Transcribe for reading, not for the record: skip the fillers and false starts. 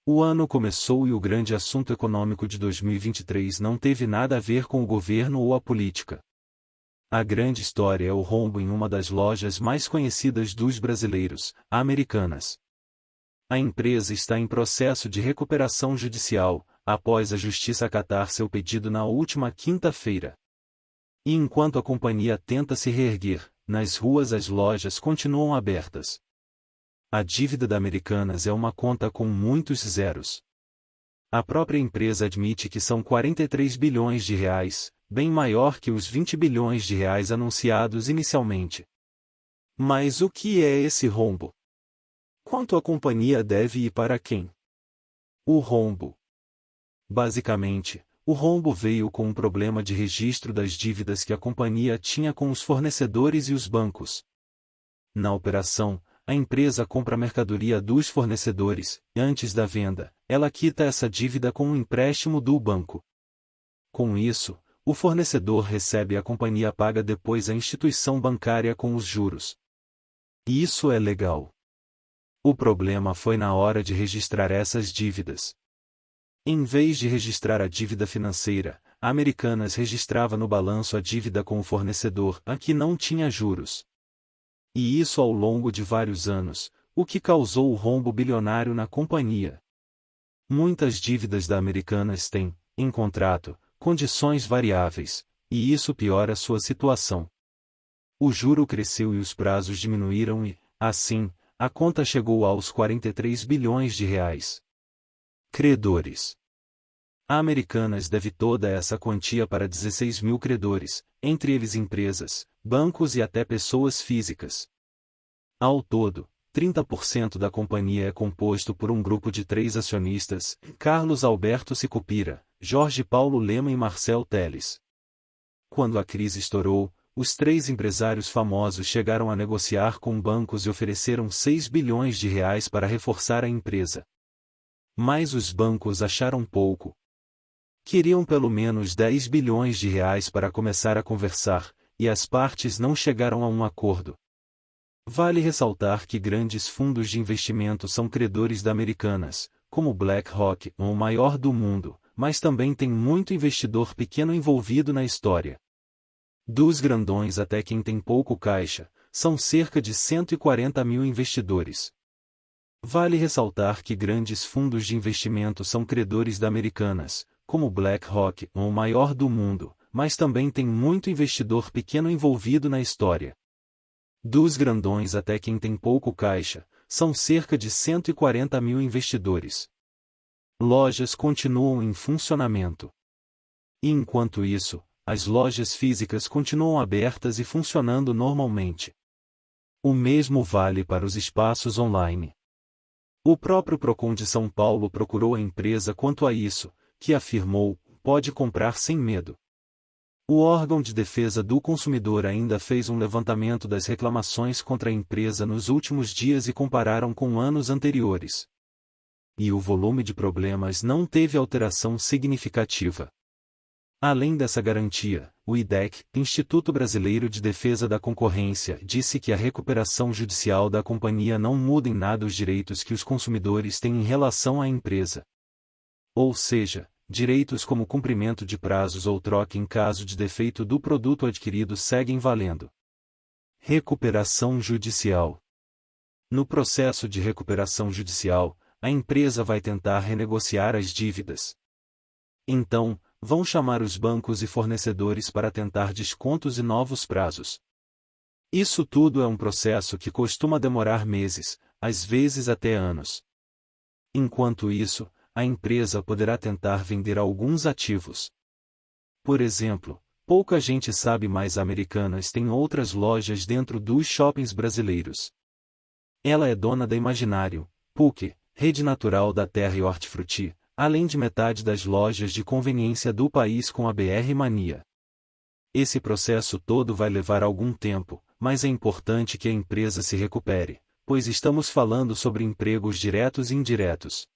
O ano começou e o grande assunto econômico de 2023 não teve nada a ver com o governo ou a política. A grande história é o rombo em uma das lojas mais conhecidas dos brasileiros, a Americanas. A empresa está em processo de recuperação judicial, após a justiça acatar seu pedido na última quinta-feira. E enquanto a companhia tenta se reerguer, nas ruas as lojas continuam abertas. A dívida da Americanas é uma conta com muitos zeros. A própria empresa admite que são 43 bilhões de reais, bem maior que os 20 bilhões de reais anunciados inicialmente. Mas o que é esse rombo? Quanto a companhia deve e para quem? O rombo. Basicamente, o rombo veio com um problema de registro das dívidas que a companhia tinha com os fornecedores e os bancos. Na operação, a empresa compra a mercadoria dos fornecedores, e antes da venda, ela quita essa dívida com um empréstimo do banco. Com isso, o fornecedor recebe e a companhia paga depois a instituição bancária com os juros. E isso é legal. O problema foi na hora de registrar essas dívidas. Em vez de registrar a dívida financeira, a Americanas registrava no balanço a dívida com o fornecedor, a que não tinha juros. E isso ao longo de vários anos, o que causou o rombo bilionário na companhia. Muitas dívidas da Americanas têm, em contrato, condições variáveis, e isso piora sua situação. O juro cresceu e os prazos diminuíram e, assim, a conta chegou aos 43 bilhões de reais. Credores. A Americanas deve toda essa quantia para 16 mil credores, entre eles empresas, bancos e até pessoas físicas. Ao todo, 30% da companhia é composto por um grupo de 3 acionistas, Carlos Alberto Sicupira, Jorge Paulo Lema e Marcel Teles. Quando a crise estourou, os 3 empresários famosos chegaram a negociar com bancos e ofereceram 6 bilhões de reais para reforçar a empresa. Mas os bancos acharam pouco. Queriam pelo menos 10 bilhões de reais para começar a conversar, e as partes não chegaram a um acordo. Vale ressaltar que grandes fundos de investimento são credores da Americanas, como BlackRock, o maior do mundo, mas também tem muito investidor pequeno envolvido na história. Dos grandões até quem tem pouco caixa, são cerca de 140 mil investidores. Vale ressaltar que grandes fundos de investimento são credores da Americanas, como BlackRock, o maior do mundo, mas também tem muito investidor pequeno envolvido na história. Dos grandões até quem tem pouco caixa, são cerca de 140 mil investidores. Lojas continuam em funcionamento. E enquanto isso, as lojas físicas continuam abertas e funcionando normalmente. O mesmo vale para os espaços online. O próprio Procon de São Paulo procurou a empresa quanto a isso, que afirmou, pode comprar sem medo. O órgão de defesa do consumidor ainda fez um levantamento das reclamações contra a empresa nos últimos dias e compararam com anos anteriores. E o volume de problemas não teve alteração significativa. Além dessa garantia, o IDEC, Instituto Brasileiro de Defesa da Concorrência, disse que a recuperação judicial da companhia não muda em nada os direitos que os consumidores têm em relação à empresa. Ou seja, direitos como cumprimento de prazos ou troca em caso de defeito do produto adquirido seguem valendo. Recuperação judicial. No processo de recuperação judicial, a empresa vai tentar renegociar as dívidas. Então, vão chamar os bancos e fornecedores para tentar descontos e novos prazos. Isso tudo é um processo que costuma demorar meses, às vezes até anos. Enquanto isso, a empresa poderá tentar vender alguns ativos. Por exemplo, pouca gente sabe, mas a Americanas tem outras lojas dentro dos shoppings brasileiros. Ela é dona da Imaginário, PUC, Rede Natural da Terra e Hortifruti, além de metade das lojas de conveniência do país com a BR Mania. Esse processo todo vai levar algum tempo, mas é importante que a empresa se recupere, pois estamos falando sobre empregos diretos e indiretos.